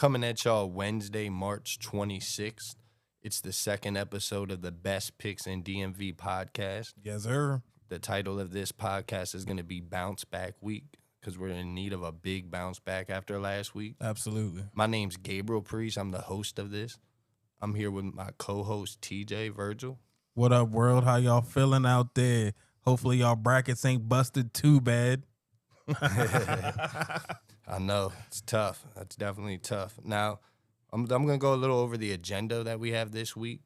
coming at y'all Wednesday, March 26th. It's the second episode of the Best Picks in DMV podcast. Yes, sir. The title of this podcast is going to be Bounce Back Week because we're in need of a big bounce back after last week. Absolutely. My name's Gabriel Priest. I'm the host of this. I'm here with my co-host, TJ Virgil. What up, world? How y'all feeling out there? Hopefully y'all brackets ain't busted too bad. I know. It's tough. That's definitely tough. Now, I'm going to go a little over the agenda that we have this week.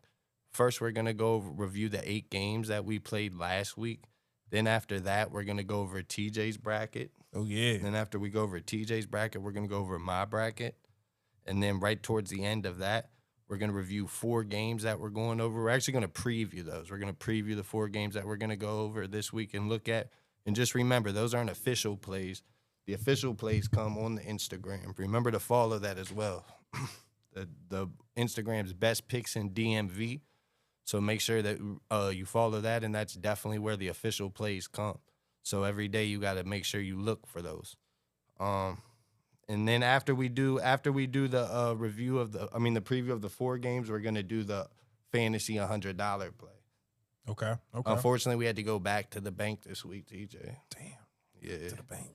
First, we're going to go review the 8 games that we played last week. Then after that, we're going to go over TJ's bracket. Oh, yeah. And then after we go over TJ's bracket, we're going to go over my bracket. And then right towards the end of that, we're going to review 4 games that we're going over. We're actually going to preview those. We're going to preview the 4 games that we're going to go over this week and look at. And just remember, those aren't official plays. The official plays come on the Instagram. Remember to follow that as well. the Instagram's Best Picks in DMV. So make sure that you follow that, and that's definitely where the official plays come. So every day you got to make sure you look for those. And then after we do the review of the preview of the 4 games, we're gonna do the fantasy $100 play. Okay. Unfortunately, we had to go back to the bank this week, TJ. Damn. Yeah. To the bank.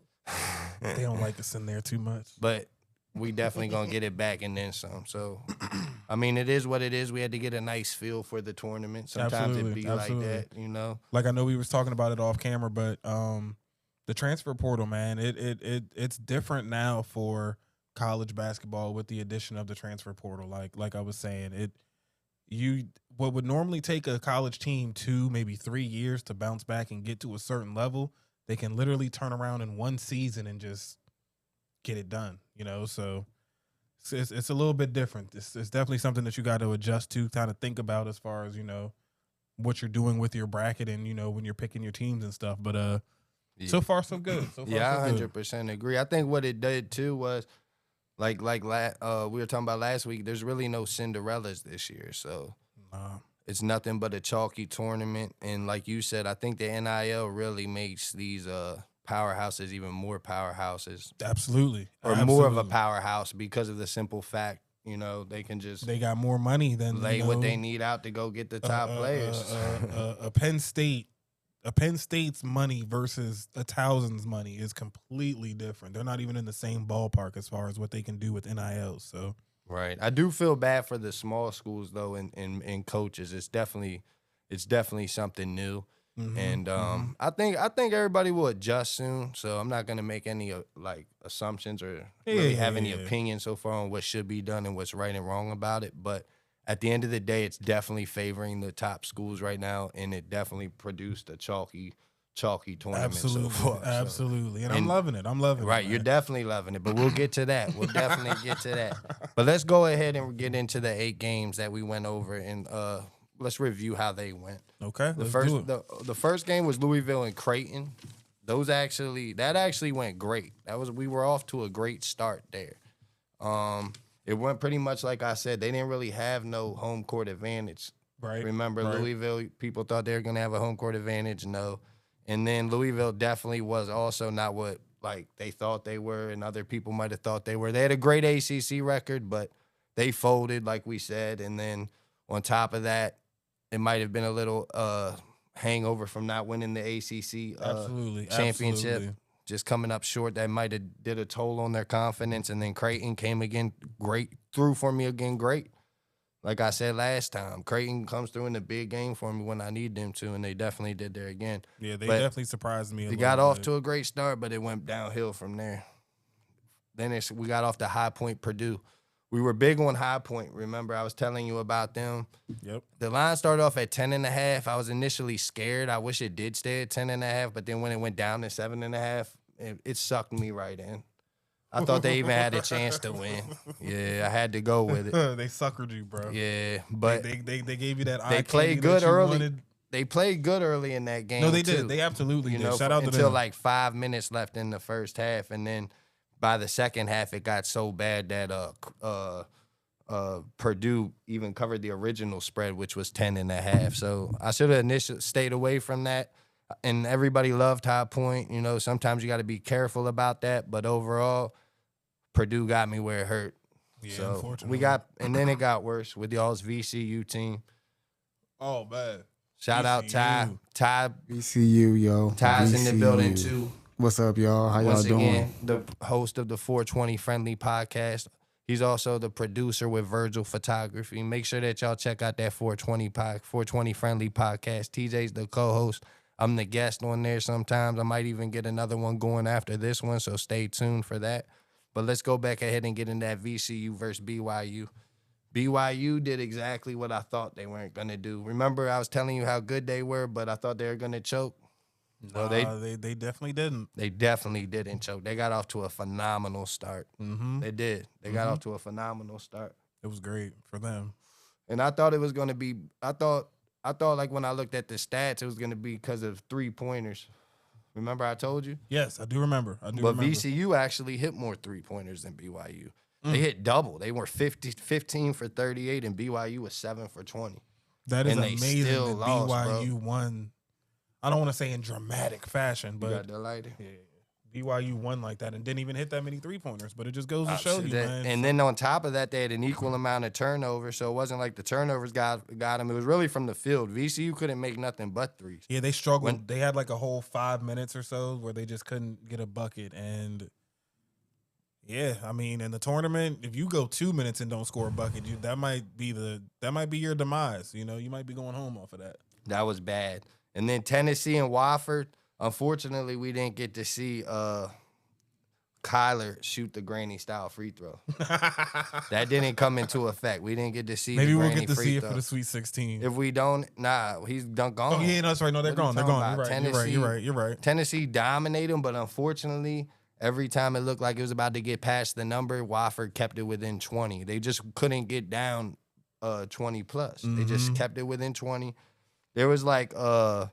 They don't like us in there too much. But we definitely gonna get it back and then some. So, I mean, it is what it is. We had to get a nice feel for the tournament. Sometimes it be like that, you know. Like I know we was talking about it off camera, but the transfer portal, man, it's different now for college basketball with the addition of the transfer portal. Like I was saying, what would normally take a college team 2, maybe 3 years to bounce back and get to a certain level, they can literally turn around in 1 season and just get it done, you know? So it's a little bit different. It's definitely something that you got to adjust to, kind of think about as far as, you know, what you're doing with your bracket and, you know, when you're picking your teams and stuff. But Yeah. so far, so good. I 100% agree. I think what it did, too, was, we were talking about last week, there's really no Cinderellas this year. So it's nothing but a chalky tournament. And like you said, I think the NIL really makes these powerhouses even more powerhouses. Absolutely. Or more of a powerhouse because of the simple fact, you know, they can just... They got more money than... lay what they need out to go get the top players. A Penn State's money versus a Towson's money is completely different. They're not even in the same ballpark as far as what they can do with NIL. So right, I do feel bad for the small schools though, and coaches. It's definitely something new, and I think everybody will adjust soon. So I'm not gonna make any assumptions or really have any opinion so far on what should be done and what's right and wrong about it, but. At the end of the day, it's definitely favoring the top schools right now, and it definitely produced a chalky tournament so far. Absolutely. And I'm loving it. Right, you're definitely loving it, but we'll get to that. But let's go ahead and get into the 8 games that we went over, and let's review how they went. Okay, The first game was Louisville and Creighton. That actually went great. We were off to a great start there. It went pretty much like I said. They didn't really have no home court advantage. Right. Remember, Louisville, people thought they were going to have a home court advantage. No. And then Louisville definitely was also not what they thought they were and other people might have thought they were. They had a great ACC record, but they folded, like we said. And then on top of that, it might have been a little hangover from not winning the ACC championship. Absolutely. Just coming up short, that might have did a toll on their confidence. And then Creighton came again through for me again great. Like I said last time, Creighton comes through in the big game for me when I need them to, and they definitely did there again. Yeah, they definitely surprised me. They got off to a great start, but it went downhill from there. Then we got off to High Point Purdue. We were big on High Point. Remember, I was telling you about them. Yep. The line started off at 10.5. I was initially scared. I wish it did stay at 10.5, but then when it went down to 7.5, it sucked me right in. I thought they even had a chance to win. Yeah, I had to go with it. They suckered you, bro. Yeah, but they gave you that. They played good early. They played good early in that game. No, they too. did. They absolutely did. Shout out to them. Until 5 minutes left in the first half, and then by the second half, it got so bad that Purdue even covered the original spread, which was 10.5. So I should have initially stayed away from that. And everybody loved High Point. You know, sometimes you got to be careful about that. But overall, Purdue got me where it hurt. Yeah, So unfortunately. and then it got worse with y'all's VCU team. Oh man. Shout out Ty. VCU. Ty VCU, yo. Ty's in the building VCU. too. What's up, y'all? How Once y'all again, doing? the host of the 420 Friendly podcast. He's also the producer with Virgil Photography. Make sure that y'all check out that 420 Friendly podcast. TJ's the co-host. I'm the guest on there sometimes. I might even get another one going after this one, so stay tuned for that. But let's go back ahead and get in that VCU versus BYU. BYU did exactly what I thought they weren't going to do. Remember, I was telling you how good they were, but I thought they were going to choke? Well, they definitely didn't. They definitely didn't choke. They got off to a phenomenal start. Mm-hmm. They did. They got off to a phenomenal start. It was great for them. And I thought it was going to be I thought like when I looked at the stats, it was going to be because of 3-pointers. Remember I told you? Yes, I do remember. But VCU actually hit more 3-pointers than BYU. They hit double. They were 15 for 38, and BYU was 7 for 20. That is And they amazing still that lost, BYU bro. won. I don't want to say in dramatic fashion, You but got the lighter? yeah, BYU won like that and didn't even hit that many 3-pointers. But it just goes to show you, man. And then on top of that, they had an equal amount of turnovers, so it wasn't like the turnovers got them. It was really from the field. VCU couldn't make nothing but threes. Yeah, they struggled. They had like a whole 5 minutes or so where they just couldn't get a bucket. And yeah, I mean, in the tournament, if you go 2 minutes and don't score a bucket, that might be your demise. You know, you might be going home off of that. That was bad. And then Tennessee and Wofford, unfortunately, we didn't get to see Kyler shoot the granny style free throw. That didn't come into effect. We didn't get to see. Maybe the we'll granny get to free see it throw. for the Sweet 16. If we don't, he's gone. Oh yeah, no, that's right. No, they're gone. They're gone. You're right. Tennessee dominated them, but unfortunately, every time it looked like it was about to get past the number, Wofford kept it within 20. They just couldn't get down 20 plus. They just kept it within 20. There was like it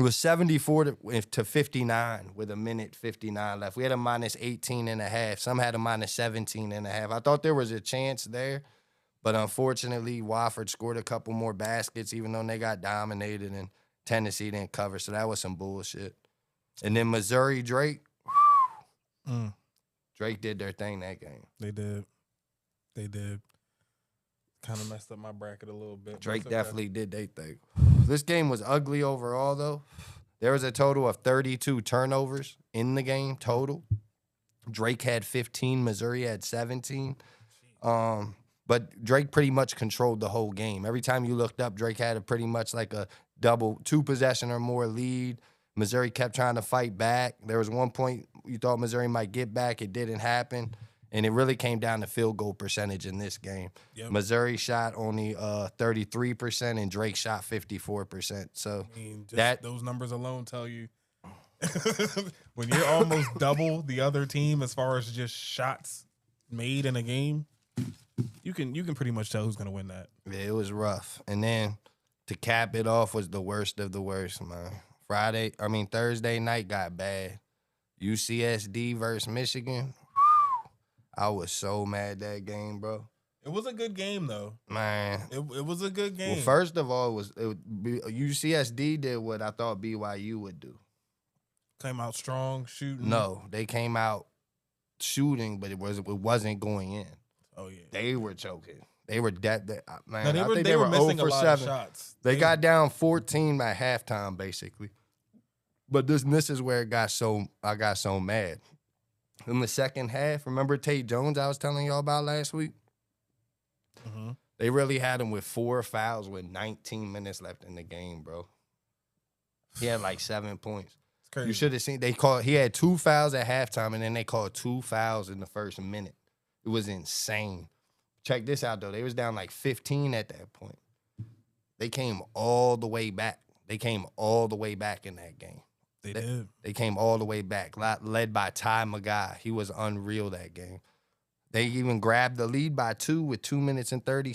was 74 to 59 with a minute 59 left. We had a minus 18 and a half. Some had a minus 17 and a half. I thought there was a chance there, but unfortunately, Wofford scored a couple more baskets, even though they got dominated, and Tennessee didn't cover. So that was some bullshit. And then Missouri, Drake. Drake did their thing that game. They did. Kind of messed up my bracket a little bit. Drake definitely did their thing. This game was ugly overall, though. There was a total of 32 turnovers in the game total. Drake had 15. Missouri had 17. But Drake pretty much controlled the whole game. Every time you looked up, Drake had a pretty much like a double 2-possession or more lead. Missouri kept trying to fight back. There was one point you thought Missouri might get back. It didn't happen. And it really came down to field goal percentage in this game. Yep. Missouri shot only 33% and Drake shot 54%. So I mean, those numbers alone tell you when you're almost double the other team as far as just shots made in a game, you can pretty much tell who's gonna win that. Yeah, it was rough. And then to cap it off was the worst of the worst, man. Thursday night got bad. UCSD versus Michigan. I was so mad that game, bro. It was a good game, though. Man. It was a good game. Well, first of all, UCSD did what I thought BYU would do. Came out strong, shooting. No, they came out shooting, but it wasn't going in. Oh, yeah. They were choking. They were dead. Man, no, they were missing 0 for a lot 7. Of shots. They got down 14 at halftime, basically. But this is where I got so mad. In the second half, remember Tate Jones I was telling y'all about last week? Mm-hmm. They really had him with 4 fouls with 19 minutes left in the game, bro. He had like 7 points. It's crazy. You should have seen he had 2 fouls at halftime, and then they called 2 fouls in the first minute. It was insane. Check this out, though. They was down like 15 at that point. They came all the way back. They came all the way back in that game. They did. They came all the way back, led by Ty McGuy. He was unreal that game. They even grabbed the lead by 2 with 2 minutes and 30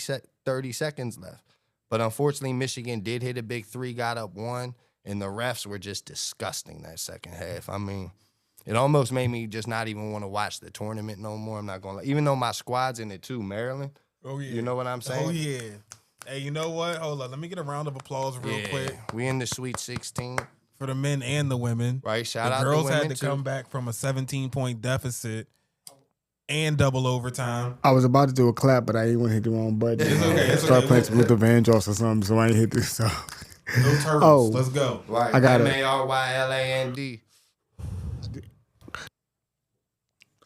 seconds left. But unfortunately, Michigan did hit a big 3, got up 1, and the refs were just disgusting that second half. I mean, it almost made me just not even want to watch the tournament no more. I'm not going to lie. Even though my squad's in it too, Maryland. Oh, yeah. You know what I'm saying? Oh, yeah. Hey, you know what? Hold on. Let me get a round of applause real quick. We in the Sweet 16. For the men and the women. Right, shout out the girls the women had to too. come back from a 17-point deficit and double overtime. I was about to do a clap, but I didn't want to hit the wrong button. It's okay. It's Start okay. playing some Luther Vandross or something, so I ain't hit this. So. No turtles. Oh. Let's go. Right. I got it. MARYLAND.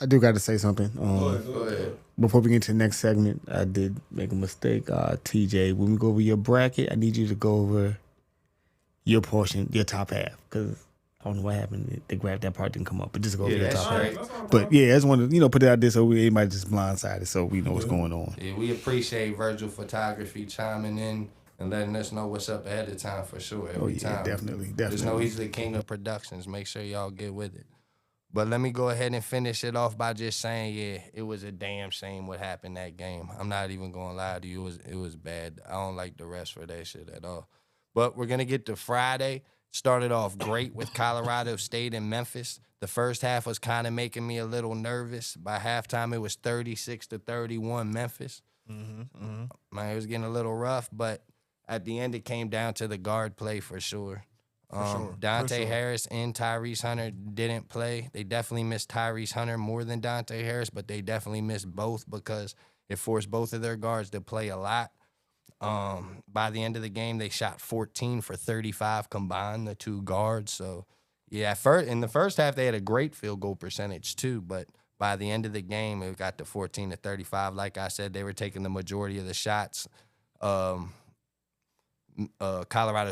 I do got to say something. Go ahead. Before we get to the next segment, I did make a mistake. TJ, when we go over your bracket, I need you to go over your portion, your top half, because I don't know what happened. They grabbed that part, didn't come up, but just go over your top half. But yeah, I just want to put it out there so everybody just blindsided, so we know what's going on. Yeah, we appreciate Virgil Photography chiming in and letting us know what's up ahead of time for sure. Every time. Definitely. Just know he's the king of productions. Make sure y'all get with it. But let me go ahead and finish it off by just saying, yeah, it was a damn shame what happened that game. I'm not even gonna lie to you. It was bad. I don't like the rest for that shit at all. But we're gonna get to Friday. Started off great with Colorado State and Memphis. The first half was kind of making me a little nervous. By halftime, it was 36-31 Memphis. Man, it was getting a little rough, but at the end, it came down to the guard play for sure. Dante Harris and Tyrese Hunter didn't play. They definitely missed Tyrese Hunter more than Dante Harris, but they definitely missed both because it forced both of their guards to play a lot. By the end of the game, they shot 14 for 35 combined, the two guards. So, yeah, in the first half, they had a great field goal percentage too, but by the end of the game, it got to 14 to 35. Like I said, they were taking the majority of the shots. Colorado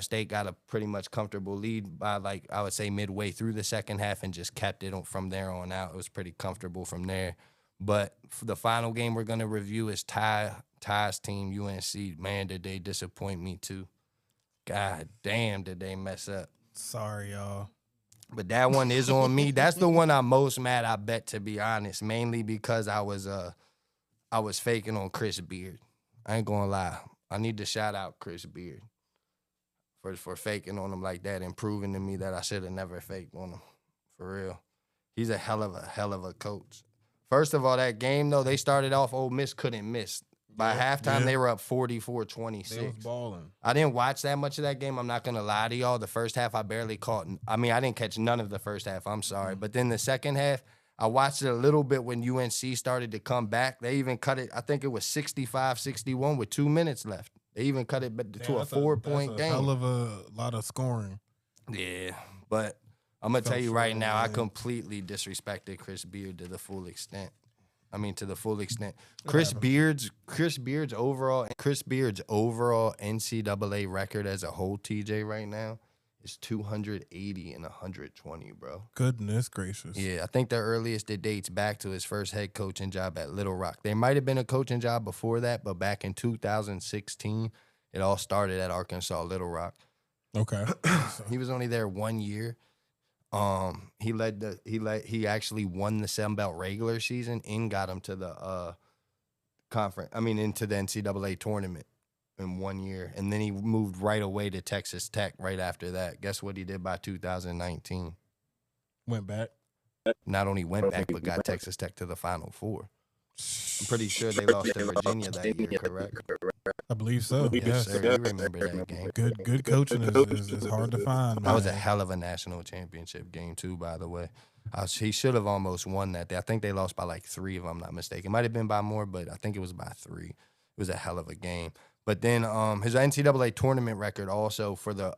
State got a pretty much comfortable lead by, like, I would say midway through the second half and just kept it from there on out. It was pretty comfortable from there. But for the final game we're going to review is Ty's team, UNC. Man, did they disappoint me too. God damn, did they mess up. Sorry, y'all. But that one is on me. That's the one I'm most mad, I bet, to be honest, mainly because I was faking on Chris Beard. I ain't going to lie. I need to shout out Chris Beard for faking on him like that and proving to me that I should have never faked on him. For real. He's a hell of a coach. First of all, that game, though, they started off, Ole Miss couldn't miss. By halftime, they were up 44-26. They was balling. I didn't watch that much of that game. I'm not going to lie to y'all. The first half, I barely caught. I mean, I didn't catch none of the first half. I'm sorry. But then the second half, I watched it a little bit when UNC started to come back. They even cut it, I think it was 65-61 with 2 minutes left. They even cut it to a 4-point game. Hell of a lot of scoring. Yeah, but I'm going to tell you right now, I completely disrespected Chris Beard to the full extent. Chris Beard's overall NCAA record as a whole, TJ, right now is 280 and 120, bro. Goodness gracious. Yeah, I think the earliest it dates back to his first head coaching job at Little Rock. There might have been a coaching job before that, but back in 2016, it all started at Arkansas Little Rock. Okay. He was only there 1 year. He actually won the Sun Belt regular season and got him to the into the NCAA tournament in 1 year. And then he moved right away to Texas Tech right after that. Guess what he did by 2019? Went back. Not only went back, but got Texas Tech to the Final Four. I'm pretty sure they lost to Virginia that year, correct? I believe so. Yes, sir. You remember that game. Good coaching is hard to find. That was a hell of a national championship game, too, by the way. He should have almost won that day. I think they lost by like 3, if I'm not mistaken. It might have been by more, but I think it was by 3. It was a hell of a game. But then his NCAA tournament record also for the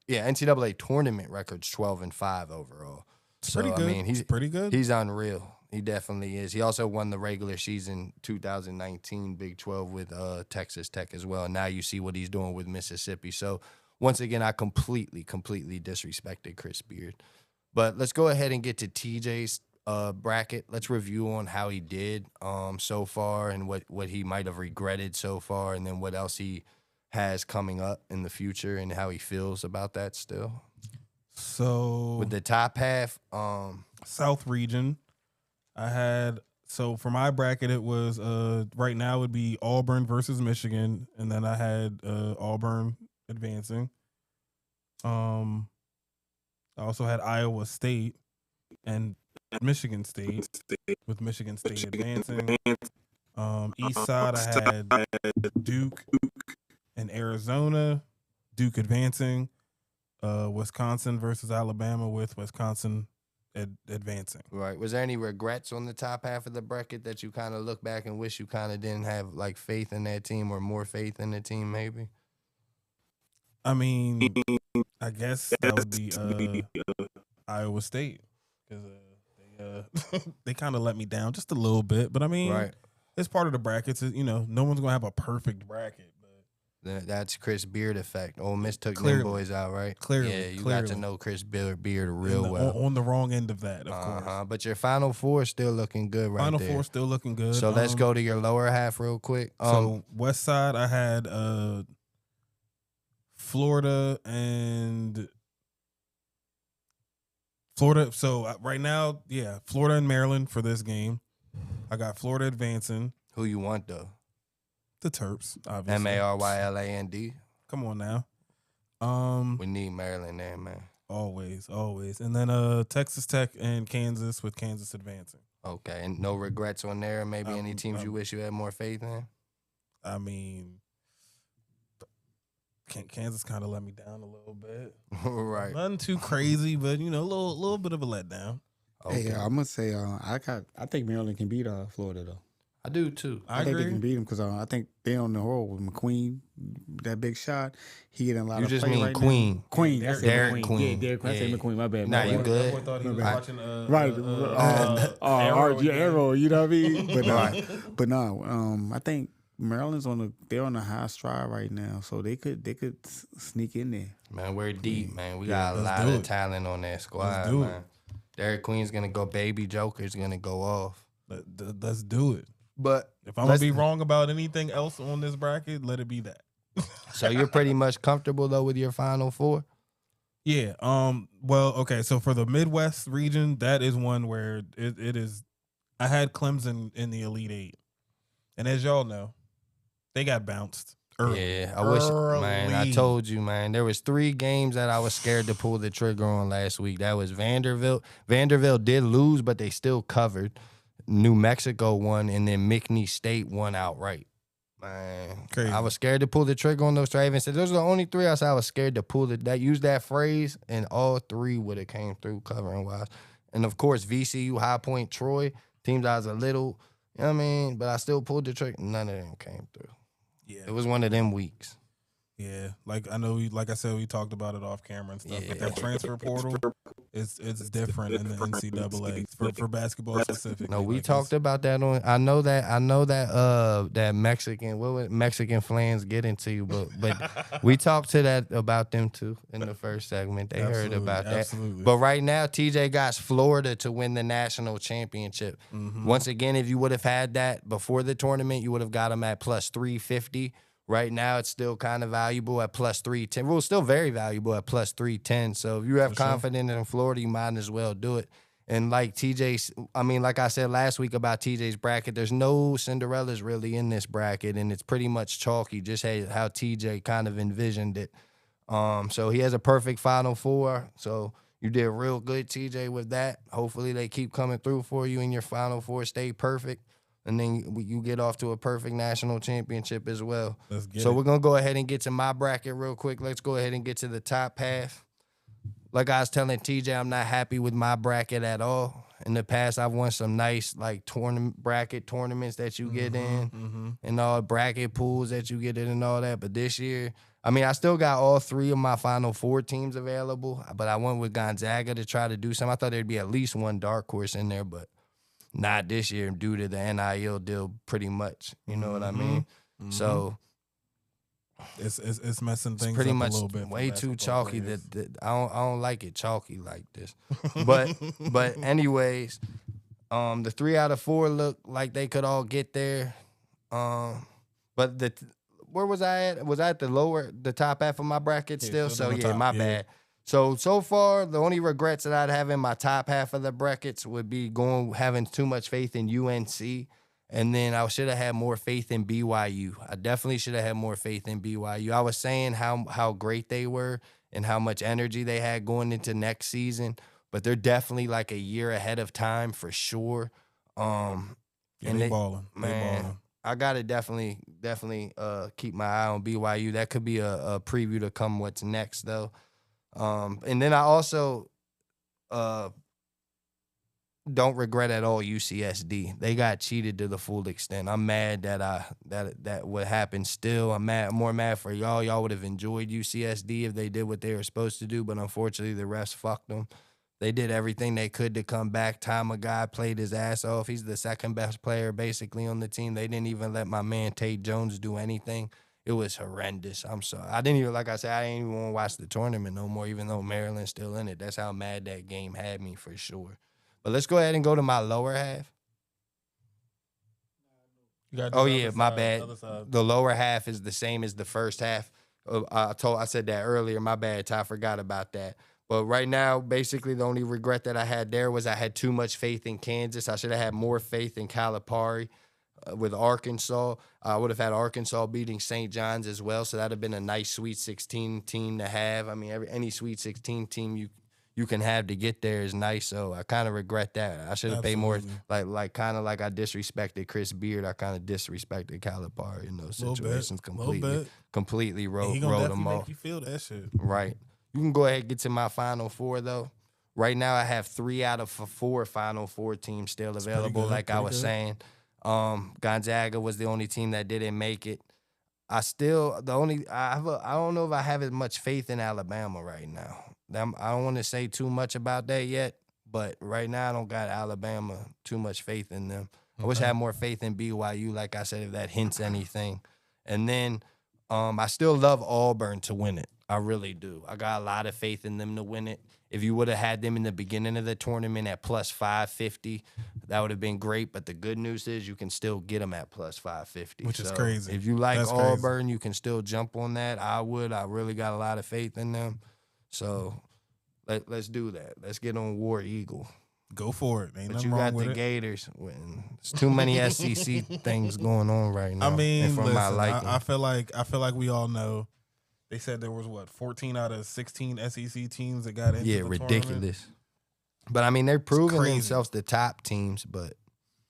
NCAA tournament record's 12-5 overall. So pretty good. I mean, he's pretty good. He's unreal. He definitely is. He also won the regular season 2019 Big 12 with Texas Tech as well. And now you see what he's doing with Mississippi. So once again, I completely disrespected Chris Beard. But let's go ahead and get to TJ's bracket. Let's review on how he did so far and what he might have regretted so far, and then what else he has coming up in the future and how he feels about that still. So with the top half, South region, I had, so for my bracket, it was right now it would be Auburn versus Michigan, and then I had Auburn advancing. I also had Iowa State and Michigan State, with Michigan State advancing. East side, I had Duke and Arizona, Duke advancing. Wisconsin versus Alabama, with Wisconsin advancing. Right. Was there any regrets on the top half of the bracket that you kind of look back and wish you kind of didn't have like faith in that team or more faith in the team maybe? I mean, I guess that would be Iowa State because they kind of let me down just a little bit. But I mean, Right. it's part of the brackets. No one's gonna have a perfect bracket. But That's Chris Beard effect. Ole Miss took Clearly. them boys out, right? Clearly, Yeah, you got clearly. to know Chris Beard real well. On the wrong end of that, of course. But your Final Four is still looking good right Final there. Four still looking good. So let's go to your lower half real quick. So West Side, I had Florida and Florida. So right now, yeah, Florida and Maryland for this game. I got Florida advancing. Who you want though? The Terps, obviously. Maryland. Come on now. We need Maryland there, man. Always. And then Texas Tech and Kansas with Kansas advancing. Okay, and no regrets on there? Maybe any teams you wish you had more faith in? I mean, Kansas kind of let me down a little bit. Right. Nothing too crazy, but, a little bit of a letdown. Okay. Hey, I'm gonna say I think Maryland can beat Florida though. I do too. I think they can beat them because I think they're on the roll with McQueen. That big shot, he getting a lot You of just play mean right Queen. Now. Queen. I said Derek McQueen. Queen. Yeah, Derek Queen. I said Yeah. McQueen. My bad. Nah, you good. That boy thought he was watching Arrow, Arrow, you know what I mean? But Right. but no, I think Maryland's they're on a high stride right now, so they could sneak in there. Man, we're deep, man. We got a let's lot do of it. talent on that squad, do it. man. Derek Queen's gonna go. Baby Joker's gonna go off. Let's do it. But If I'm gonna be wrong about anything else on this bracket, let it be that. so you're pretty much comfortable though with your Final Four. Yeah. Well, okay. So for the Midwest region, that is one where it is. I had Clemson in the Elite Eight, and as y'all know, they got bounced early. Yeah, I wish, man. I told you, man. There was 3 games that I was scared to pull the trigger on last week. That was Vanderbilt. Vanderbilt did lose, but they still covered. New Mexico won, and then McNeese State won outright. Man, Crazy. I was scared to pull the trigger on those 3. I even said those are the only 3 I said I was scared to pull it. That used that phrase, and all 3 would have came through covering wise. And of course, VCU, High Point, Troy, teams I was a little, you know what I mean, but I still pulled the trigger. None of them came through. Yeah. It was one of them weeks. Yeah, like I know, like I said, we talked about it off camera and stuff. Yeah. But that transfer portal, it's different in the NCAA for basketball specifically. No, we Like, talked about that on. I know that that Mexican. What would Mexican flans get into you? But we talked to that about them too in the first segment. They heard about that. Absolutely. But right now, TJ got Florida to win the national championship. Mhm. Once again, if you would have had that before the tournament, you would have got them at plus 350. Right now, it's still kind of valuable at plus 310. Well, it's still very valuable at plus 310. So if you have For sure. confidence in Florida, you might as well do it. And like like I said last week about TJ's bracket, there's no Cinderellas really in this bracket, and it's pretty much chalky, just how TJ kind of envisioned it. So he has a perfect Final Four. So you did real good, TJ, with that. Hopefully they keep coming through for you and your Final Four stay perfect. And then you get off to a perfect national championship as well. Let's get So it. we're going to go ahead and get to my bracket real quick. Let's go ahead and get to the top half. Like I was telling TJ, I'm not happy with my bracket at all. In the past, I've won some nice like bracket tournaments that you get in and all bracket pools that you get in and all that. But this year, I mean, I still got all 3 of my Final Four teams available, but I went with Gonzaga to try to do something. I thought there'd be at least one dark horse in there, but not this year due to the NIL deal pretty much. You know what I mean? So it's messing it's things pretty up much a little bit. for way too basketball chalky players. that I don't like it chalky like this. But anyways, the 3 out of 4 look like they could all get there. But where was I at? Was I at the top half of my bracket still? still So on the yeah, top, my yeah. bad. So far, the only regrets that I'd have in my top half of the brackets would be having too much faith in UNC. And then I should have had more faith in BYU. I definitely should have had more faith in BYU. I was saying how great they were and how much energy they had going into next season, but they're definitely like a year ahead of time for sure. Yeah, and they balling. man, I gotta definitely keep my eye on BYU. That could be a preview to come what's next though. And then I also don't regret at all UCSD. They got cheated to the full extent. I'm mad that what happened still. I'm more mad for y'all. Y'all would have enjoyed UCSD if they did what they were supposed to do, but unfortunately the refs fucked them. They did everything they could to come back. Time a guy played his ass off. He's the second best player basically on the team. They didn't even let my man Tate Jones do anything. It was horrendous. I'm sorry. I didn't even, like I said, I didn't even want to watch the tournament no more, even though Maryland's still in it. That's how mad that game had me for sure. But let's go ahead and go to my lower half. Oh, yeah, my bad. The lower half is the same as the first half. I said that earlier. My bad, I forgot about that. But right now, basically, the only regret that I had there was I had too much faith in Kansas. I should have had more faith in Calipari with Arkansas. I would have had Arkansas beating St. John's as well, so that would have been a nice Sweet 16 team to have. I mean, any Sweet 16 team you can have to get there is nice, so I kind of regret that. I should have paid more, like kind of like I disrespected Chris Beard. I kind of disrespected Calipari in those situations completely wrote him off. Make you feel that shit. Right. You can go ahead and get to my Final Four, though. Right now, I have 3 out of 4 Final Four teams still available, like I was saying. Gonzaga was the only team that didn't make it. I don't know if I have as much faith in Alabama right now. I don't want to say too much about that yet, but right now I don't got Alabama too much faith in them. I wish I had more faith in BYU, like I said, if that hints anything. And then I still love Auburn to win it. I really do. I got a lot of faith in them to win it. If you would have had them in the beginning of the tournament at plus 550, that would have been great. But the good news is you can still get them at plus 550. Which is crazy. If you like Auburn, you can still jump on that. I would. I really got a lot of faith in them. So let's do that. Let's get on War Eagle. Go for it. Ain't but nothing you wrong got with the it. Gators. There's too many SEC things going on right now. I mean, for my liking. I feel like we all know. They said there was 14 out of 16 SEC teams that got into the ridiculous. Tournament. But I mean, they're proving themselves the top teams, but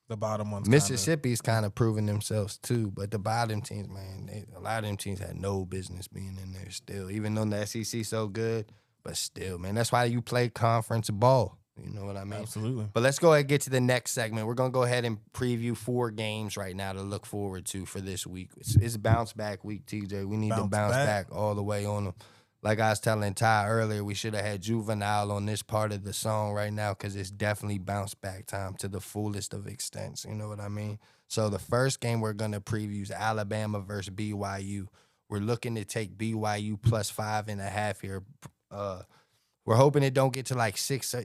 the bottom ones. Mississippi's kind of proving themselves too. But the bottom teams, man, a lot of them teams had no business being in there still. Even though the SEC so good, but still, man, that's why you play conference ball. You know what I mean? Absolutely. But let's go ahead and get to the next segment. We're going to go ahead and preview 4 games right now to look forward to for this week. It's bounce back week, TJ. We need to bounce back all the way on them. Like I was telling Ty earlier, we should have had Juvenile on this part of the song right now because it's definitely bounce back time to the fullest of extents. You know what I mean? So the first game we're going to preview is Alabama versus BYU. We're looking to take BYU plus 5.5 here. We're hoping it don't get to like 6.5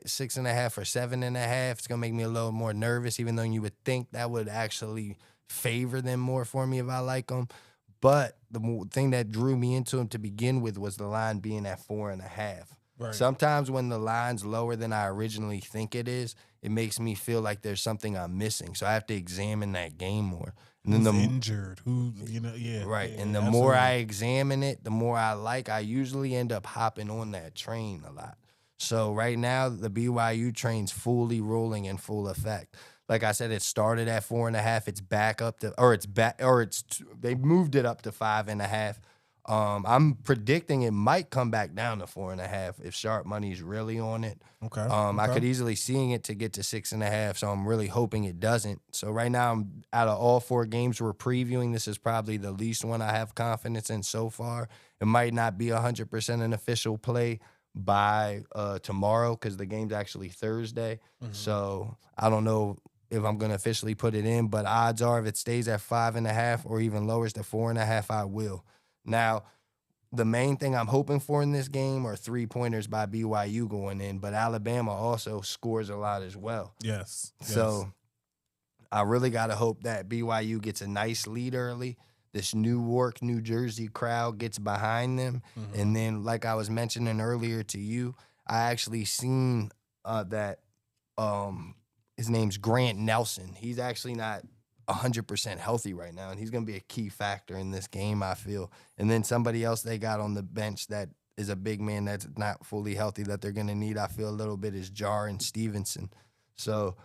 or 7.5. It's gonna make me a little more nervous, even though you would think that would actually favor them more for me if I like them. But the thing that drew me into them to begin with was the line being at 4.5. Right. Sometimes when the line's lower than I originally think it is, it makes me feel like there's something I'm missing. So I have to examine that game more. And then who's injured? Right. Yeah, and the more I examine it, the more I usually end up hopping on that train a lot. So right now, the BYU train's fully rolling in full effect. Like I said, it started at 4.5. It's back up to, they moved it up to 5.5. I'm predicting it might come back down to 4.5 if sharp money's really on it. Okay. I could easily seeing it to get to 6.5, so I'm really hoping it doesn't. So right now, out of all 4 games we're previewing, this is probably the least one I have confidence in so far. It might not be 100% an official play by tomorrow because the game's actually Thursday. Mm-hmm. So I don't know if I'm going to officially put it in, but odds are if it stays at 5.5 or even lowers to 4.5, I will. Now, the main thing I'm hoping for in this game are 3-pointers by BYU going in, but Alabama also scores a lot as well. Yes. So I really got to hope that BYU gets a nice lead early. This Newark, New Jersey crowd gets behind them. Mm-hmm. And then, like I was mentioning earlier to you, I actually seen that his name's Grant Nelson. He's actually not 100% healthy right now, and he's going to be a key factor in this game, I feel. And then somebody else they got on the bench that is a big man that's not fully healthy that they're going to need, I feel, a little bit is Jar and Stevenson. So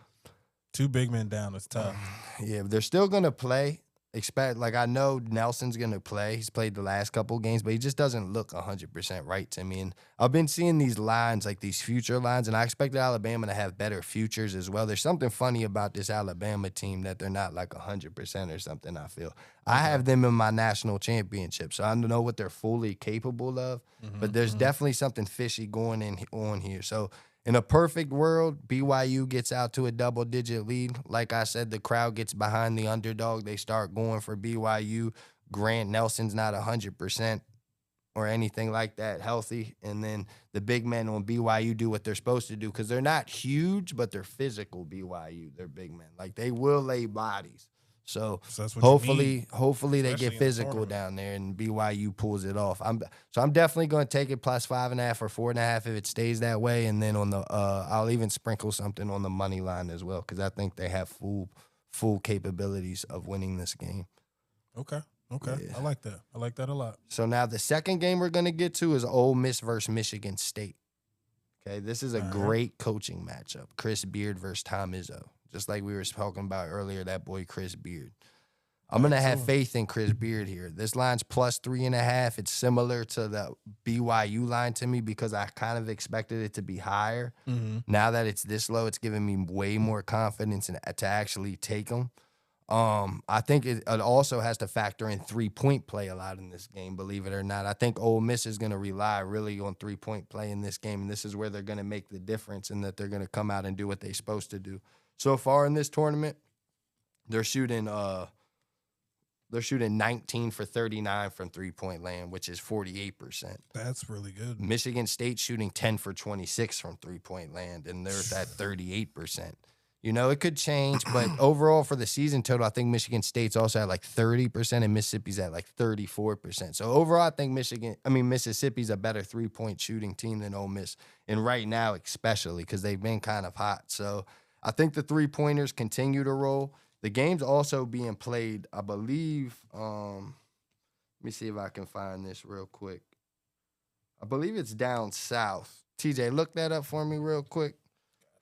2 big men down is tough. Yeah, they're still going to play. I know Nelson's gonna play. He's played the last couple games, but he just doesn't look 100% right to me. And I've been seeing these lines, like these future lines, and I expected Alabama to have better futures as well. There's something funny about this Alabama team that they're not like 100% or something. I feel I have them in my national championship, so I don't know what they're fully capable of. But there's definitely something fishy going on here. So in a perfect world, BYU gets out to a double-digit lead. Like I said, the crowd gets behind the underdog. They start going for BYU. Grant Nelson's not 100% or anything like that healthy. And then the big men on BYU do what they're supposed to do because they're not huge, but they're physical BYU. They're big men. Like, they will lay bodies. So that's what you need, hopefully they especially get in the physical tournament. down there and BYU pulls it off. I'm definitely going to take it plus 5.5 or 4.5 if it stays that way. And then on the I'll even sprinkle something on the money line as well because I think they have full capabilities of winning this game. Okay. Yeah. I like that. I like that a lot. So now the second game we're going to get to is Ole Miss versus Michigan State. Okay, this is a great coaching matchup. Chris Beard versus Tom Izzo. Just like we were talking about earlier, that boy Chris Beard. I'm going to have faith in Chris Beard here. This line's plus 3.5. It's similar to the BYU line to me because I kind of expected it to be higher. Now that it's this low, it's giving me way more confidence to actually take them. I think it also has to factor in three-point play a lot in this game, believe it or not. I think Ole Miss is going to rely really on three-point play in this game, and this is where they're going to make the difference and that they're going to come out and do what they're supposed to do. So far in this tournament, they're shooting 19 for 39 from three-point land, which is 48%. That's really good. Michigan State shooting 10 for 26 from three-point land, and they're at 38%. You know, it could change, but overall for the season total, I think Michigan State's also at like 30% and Mississippi's at like 34%. So overall, I think Mississippi's a better three-point shooting team than Ole Miss. And right now, especially because they've been kind of hot. So I think the three-pointers continue to roll. The game's also being played, I believe, let me see if I can find this real quick. I believe it's down south. TJ, look that up for me real quick.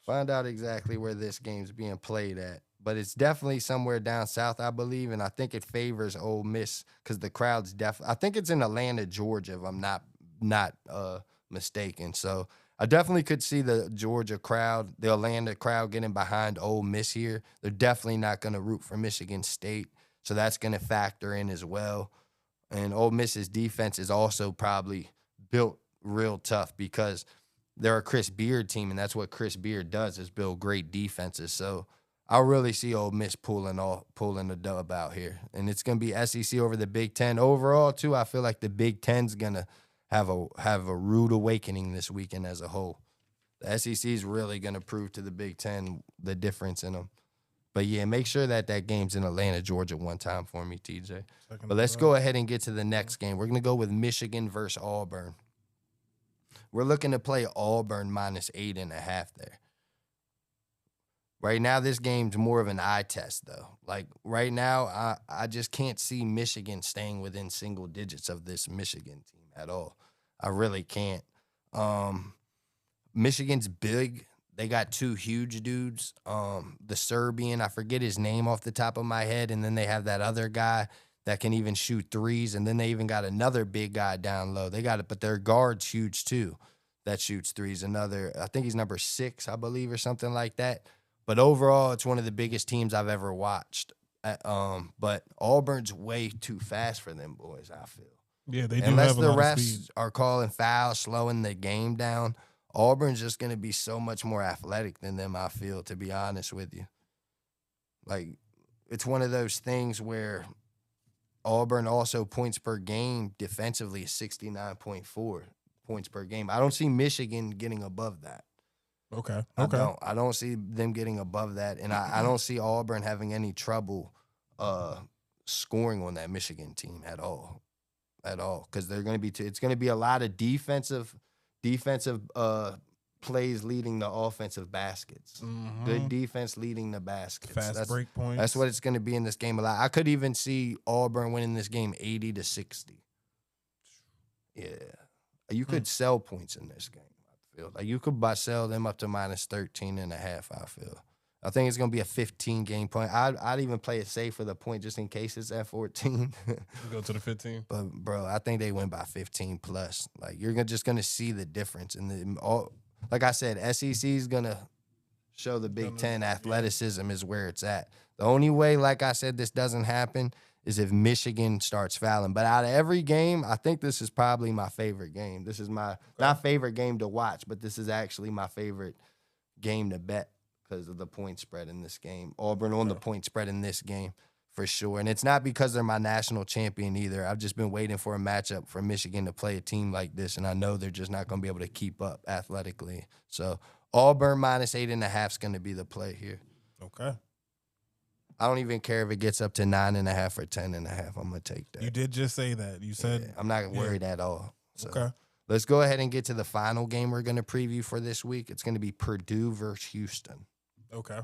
Find out exactly where this game's being played at. But it's definitely somewhere down south, I believe, and I think it favors Ole Miss because the crowd's definitely – I think it's in Atlanta, Georgia, if I'm not mistaken. So I definitely could see the Georgia crowd, the Atlanta crowd getting behind Ole Miss here. They're definitely not going to root for Michigan State, so that's going to factor in as well. And Ole Miss's defense is also probably built real tough because – they're a Chris Beard team, and that's what Chris Beard does is build great defenses. So I really see Ole Miss pulling the dub out here. And it's going to be SEC over the Big Ten. Overall, too, I feel like the Big Ten's going to have a rude awakening this weekend as a whole. The SEC is really going to prove to the Big Ten the difference in them. But, yeah, make sure that game's in Atlanta, Georgia one time for me, TJ. But let's go ahead and get to the next game. We're going to go with Michigan versus Auburn. We're looking to play Auburn minus 8.5 there. Right now, this game's more of an eye test, though. Like, right now, I just can't see Michigan staying within single digits of this Michigan team at all. I really can't. Michigan's big. They got two huge dudes. The Serbian, I forget his name off the top of my head, and then they have that other guy that can even shoot threes, and then they even got another big guy down low. They got it, but their guard's huge too that shoots threes. I think he's number 6, I believe, or something like that. But overall, it's one of the biggest teams I've ever watched. But Auburn's way too fast for them boys, I feel. Yeah, they do Unless have a the lot of refs speed. are calling fouls, slowing the game down, Auburn's just going to be so much more athletic than them, I feel, to be honest with you. Like, it's one of those things where Auburn also points per game defensively is 69.4 points per game. I don't see Michigan getting above that. Okay. I don't see them getting above that, and I don't see Auburn having any trouble scoring on that Michigan team at all, because they're going to be. It's going to be a lot of defensive plays leading the offensive baskets. Mm-hmm. Good defense leading the baskets. Fast break points. That's what it's going to be in this game a lot. I could even see Auburn winning this game 80-60. Yeah. You could sell points in this game, I feel. Like, you could sell them up to minus 13.5, I feel. I think it's going to be a 15-game point. I'd even play it safe for the point just in case it's at 14. Go to the 15. But, bro, I think they win by 15 plus. Like, you're just going to see the difference. And like I said, SEC is going to show the Big Ten athleticism is where it's at. The only way, like I said, this doesn't happen is if Michigan starts fouling. But out of every game, I think this is probably my favorite game. This is my not favorite game to watch, but this is actually my favorite game to bet because of the point spread in this game. Auburn on the point spread in this game for sure. And it's not because they're my national champion either. I've just been waiting for a matchup for Michigan to play a team like this, and I know they're just not going to be able to keep up athletically. So Auburn minus 8.5 is going to be the play here. Okay. I don't even care if it gets up to 9.5 or 10.5. I'm going to take that. You did just say that. You said I'm not worried at all. So okay. let's go ahead and get to the final game we're going to preview for this week. It's going to be Purdue versus Houston. Okay.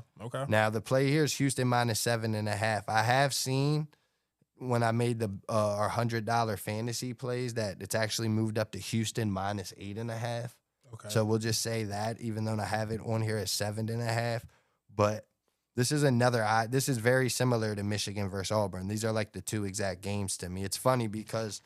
Now, the play here is Houston minus 7.5. I have seen when I made the our $100 fantasy plays that it's actually moved up to Houston minus 8.5. Okay. So we'll just say that, even though I have it on here as 7.5. But this is this is very similar to Michigan versus Auburn. These are like the two exact games to me. It's funny because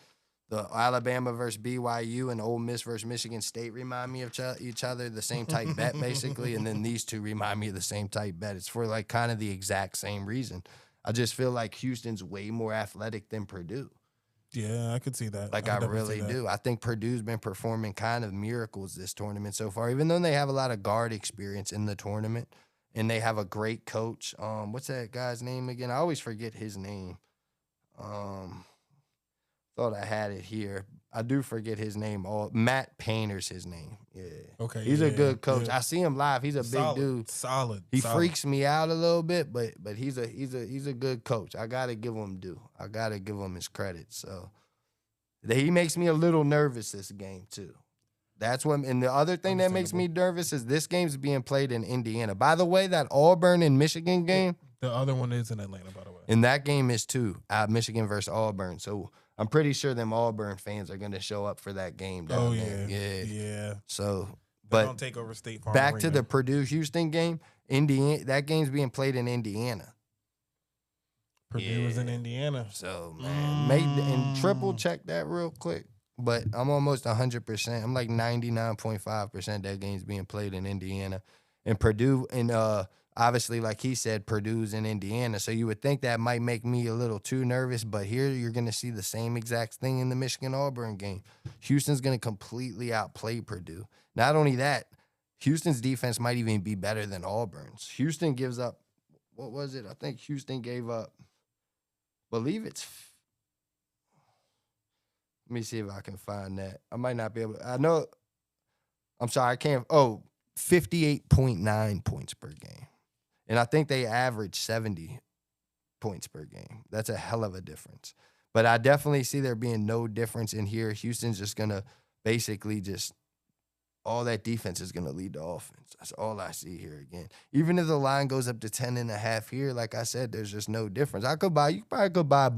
the Alabama versus BYU and Ole Miss versus Michigan State remind me of each other, the same type bet basically, and then these two remind me of the same type bet. It's for like kind of the exact same reason. I just feel like Houston's way more athletic than Purdue. Yeah, I could see that. Like, I really do. I think Purdue's been performing kind of miracles this tournament so far, even though they have a lot of guard experience in the tournament, and they have a great coach. What's that guy's name again? I always forget his name. Thought I had it here. I do forget his name. Matt Painter's his name. Yeah. Okay. He's a good coach. Yeah. I see him live. He's a big dude. Solid. He freaks me out a little bit, but he's a good coach. I gotta give him due. I gotta give him his credit. So he makes me a little nervous this game too. That's what. And the other thing that makes me nervous is this game's being played in Indiana. By the way, that Auburn and Michigan game. The other one is in Atlanta, by the way. And that game is too. Michigan versus Auburn. So I'm pretty sure them Auburn fans are going to show up for that game down there. Yeah. So, but don't take over State Farm back Arena. to the Purdue-Houston game. That game's being played in Indiana. Purdue is in Indiana. So, man, and triple check that real quick. But I'm almost 100%. I'm like 99.5% that game's being played in Indiana. And Purdue, and obviously, like he said, Purdue's in Indiana. So you would think that might make me a little too nervous. But here you're going to see the same exact thing in the Michigan-Auburn game. Houston's going to completely outplay Purdue. Not only that, Houston's defense might even be better than Auburn's. Houston gives up, what was it? I think Houston gave up, believe it's, let me see if I can find that. I might not be able to, I know, I'm sorry, I can't, 58.9 points per game. And I think they average 70 points per game. That's a hell of a difference. But I definitely see there being no difference in here. Houston's just going to basically just, all that defense is going to lead the offense. That's all I see here again. Even if the line goes up to 10.5 here, like I said, there's just no difference. You probably could buy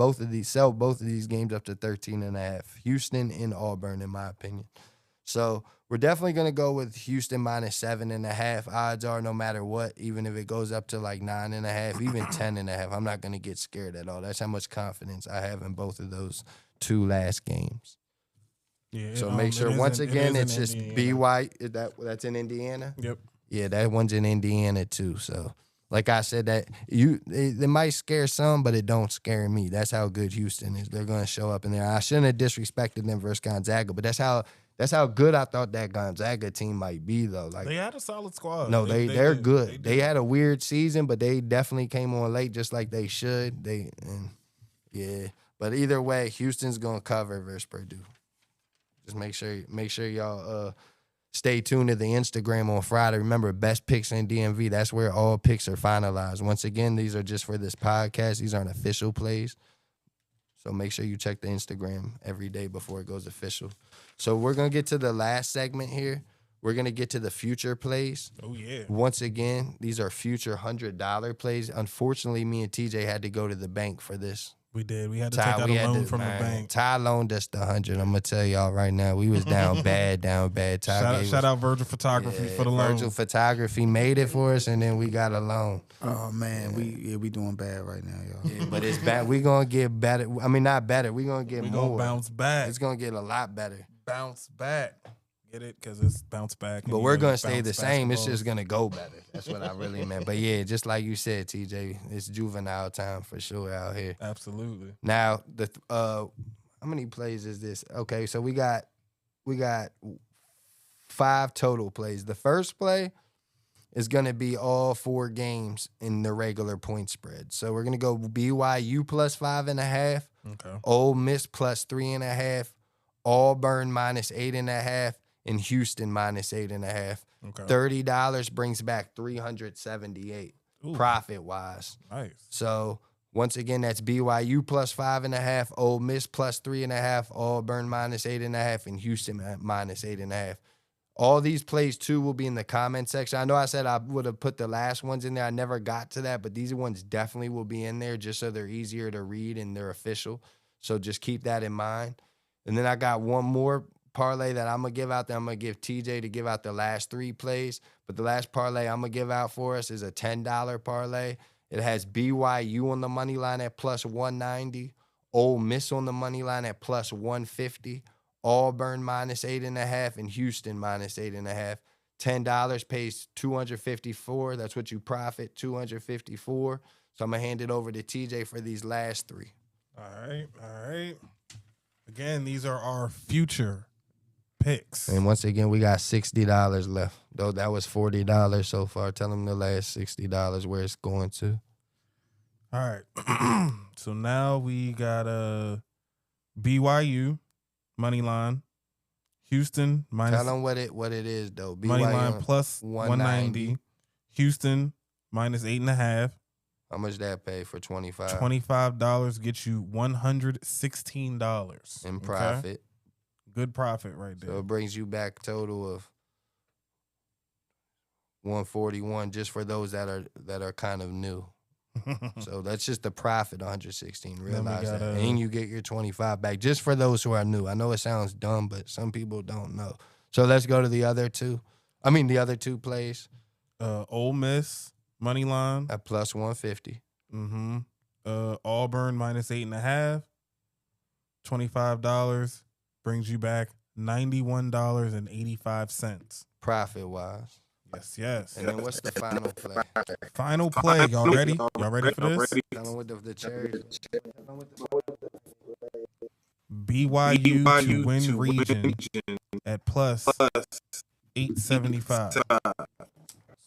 sell both of these games up to 13.5. Houston and Auburn, in my opinion. So we're definitely going to go with Houston minus 7.5. Odds are no matter what, even if it goes up to like 9.5, even 10.5, I'm not going to get scared at all. That's how much confidence I have in both of those two last games. Yeah. So make sure, once again, it's just BY. That's in Indiana? Yep. Yeah, that one's in Indiana too. So like I said, it might scare some, but it don't scare me. That's how good Houston is. They're going to show up in there. I shouldn't have disrespected them versus Gonzaga, but that's how good I thought that Gonzaga team might be, though. Like, they had a solid squad. No, they're good. They had a weird season, but they definitely came on late, just like they should. But either way, Houston's gonna cover versus Purdue. Just make sure y'all stay tuned to the Instagram on Friday. Remember, best picks in DMV. That's where all picks are finalized. Once again, these are just for this podcast. These aren't official plays. So make sure you check the Instagram every day before it goes official. So we're going to get to the last segment here. We're going to get to the future plays. Oh, yeah. Once again, these are future $100 plays. Unfortunately, me and TJ had to go to the bank for this We did. We had to take out a loan from the bank. Ty loaned us the 100. I'm gonna tell y'all right now, we was down bad. Shout out Virgil Photography for the loan. Virgil Photography made it for us, and then we got a loan. Oh man, we doing bad right now, y'all. Yeah, but it's bad. We gonna get better. I mean, not better. We gonna get more. Gonna bounce back. It's gonna get a lot better. Bounce back. Get it? Because it's bounce back. But we're gonna stay the same. It's just gonna go better. That's what I really meant. But yeah, just like you said, TJ, it's juvenile time for sure out here. Absolutely. Now how many plays is this? Okay, so we got 5 total plays. The first play is gonna be all 4 games in the regular point spread. So we're gonna go BYU plus 5.5. Okay. Ole Miss plus 3.5. Auburn minus 8.5. And Houston minus 8.5. Okay. $30 brings back $378 profit wise. Nice. So once again, that's BYU plus 5.5, Ole Miss plus 3.5, Auburn minus 8.5, and Houston minus 8.5. All these plays too will be in the comment section. I know I said I would have put the last ones in there. I never got to that, but these ones definitely will be in there just so they're easier to read and they're official. So just keep that in mind. And then I got one more parlay that I'm going to give out there. I'm going to give TJ to give out the last 3 plays. But the last parlay I'm going to give out for us is a $10 parlay. It has BYU on the money line at plus 190, Ole Miss on the money line at plus 150, Auburn minus 8.5, and Houston minus 8.5. $10 pays $254. That's what you profit, $254. So I'm going to hand it over to TJ for these last 3. All right. Again, these are our future picks. And once again, we got $60 left. Though that was $40 so far. Tell them the last $60 where it's going to. All right. So now we got a BYU money line, Houston minus. Tell them what it is though. BYU money line plus 190. Houston minus 8.5. How much that pay for 25? $25 gets you $116 in profit. Okay? Good profit right there. So it brings you back total of 141 just for those that are kind of new. So that's just the profit, 116. Realize that. And you get your 25 back just for those who are new. I know it sounds dumb, but some people don't know. So let's go to the other 2. The other 2 plays. Ole Miss money line at plus 150. Auburn minus 8.5. $25 brings you back $91.85. Profit wise. Yes. And then what's the final play? Final play. Y'all ready? Y'all ready for this? Tell them with the cherries. BYU to win region at plus 875.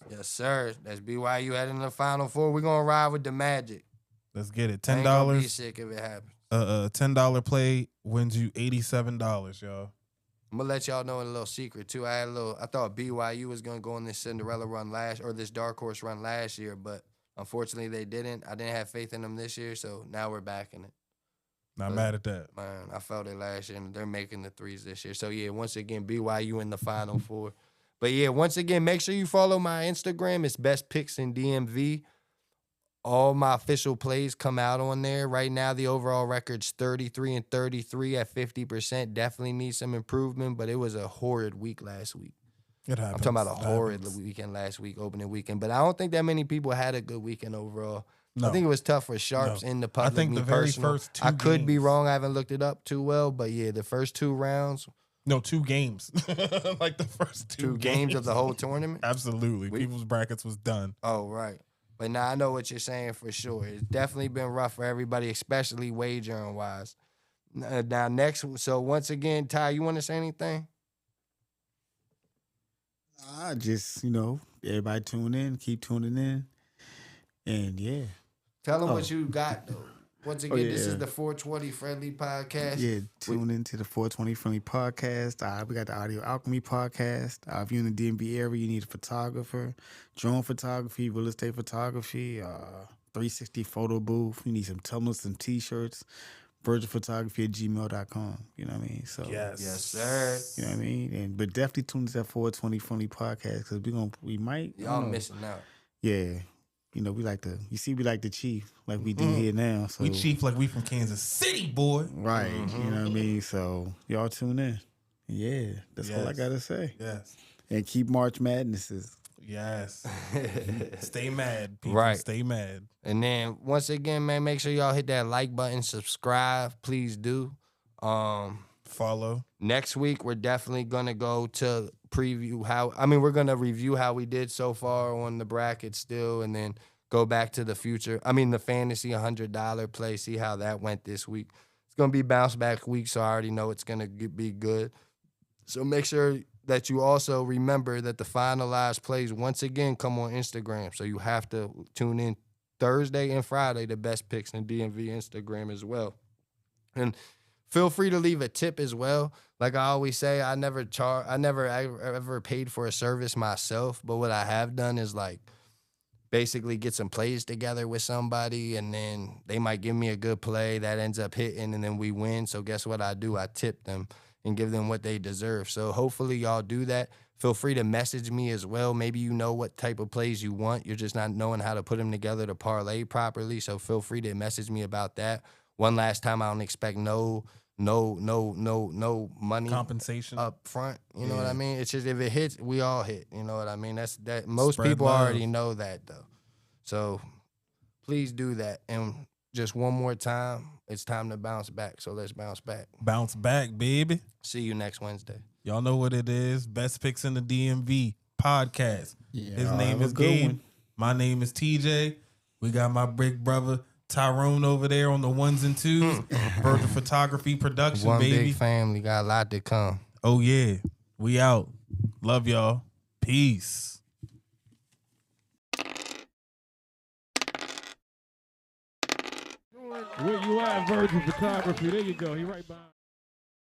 Yes, sir. That's BYU heading to the Final Four. We're gonna ride with the Magic. Let's get it. $10. Ain't gonna be sick if it happens. $10 play wins you $87, y'all. I'm gonna let y'all know a little secret too. I thought BYU was gonna go on this Cinderella run this dark horse run last year, but unfortunately they didn't. I didn't have faith in them this year, so now we're backing it. Not mad at that. Man, I felt it last year, and they're making the 3s this year. So yeah, once again, BYU in the Final Four. But yeah, once again, make sure you follow my Instagram. It's Best Picks in DMV. All my official plays come out on there. Right now, the overall record's 33-33 at 50%. Definitely needs some improvement, but it was a horrid week last week. It happens. I'm talking about a horrid weekend last week, opening weekend. But I don't think that many people had a good weekend overall. No. I think it was tough for sharps in the public. I think the very first 2 I could be games. wrong. I haven't looked it up too well, but yeah, the first 2 rounds. No, 2 games. Like the first 2 games of the whole tournament? Absolutely. People's brackets was done. Oh, right. But now I know what you're saying for sure. It's definitely been rough for everybody, especially wagering wise. Now next, so once again, Ty, you want to say anything? Just everybody tune in, keep tuning in, and yeah. Tell them what you got though. Once again, this is the 420 Friendly Podcast. Yeah, tune into the 420 Friendly Podcast. We got the Audio Alchemy Podcast. If you're in the DMV area, you need a photographer, drone photography, real estate photography, 360 photo booth. You need some tumblers, some T-shirts, virgilphotography@gmail.com. You know what I mean? So yes, sir. You know what I mean? But definitely tune into that 420 Friendly Podcast because we might. Y'all missing out. Yeah. you know, we like the chief, like we do here now. So We chief like we from Kansas City, boy. right, you know what I mean. So y'all tune in. Yeah, that's all I Yes. gotta say. Yes. And keep March Madnesses. Yes. Stay mad, people. Right. Stay mad. And then once again, man, make sure y'all hit that like button, subscribe, please do. Follow. Next week we're definitely gonna go to preview we're gonna review how we did so far on the bracket still, and then go back to the fantasy $100 play, see how that went this week. It's gonna be bounce back week, so I already know it's gonna be good. So make sure that you also remember that the finalized plays once again come on Instagram. So you have to tune in Thursday and Friday, the best picks in DMV Instagram as well. And feel free to leave a tip as well. Like I always say, I never ever paid for a service myself, but what I have done is like basically get some plays together with somebody, and then they might give me a good play that ends up hitting, and then we win. So guess what I do? I tip them and give them what they deserve. So hopefully y'all do that. Feel free to message me as well. Maybe you know what type of plays you want. You're just not knowing how to put them together to parlay properly. So feel free to message me about that. One last time, I don't expect no money Compensation up front. You know what I mean? It's just if it hits, we all hit. You know what I mean? That's that. Most Spread people love. already know that though. So please do that. And just one more time, it's time to bounce back. So let's bounce back. Bounce back, baby. See you next Wednesday. Y'all know what it is. Best Picks in the DMV podcast. Yeah, His y'all name have a is good Gabe. one. My name is TJ. We got my big brother Tyrone over there on the ones and twos. Virgil Photography Production, One baby. big family, got a lot to come. Oh yeah. We out. Love y'all. Peace. Where you at, Virgin Photography? There you go. He right behind.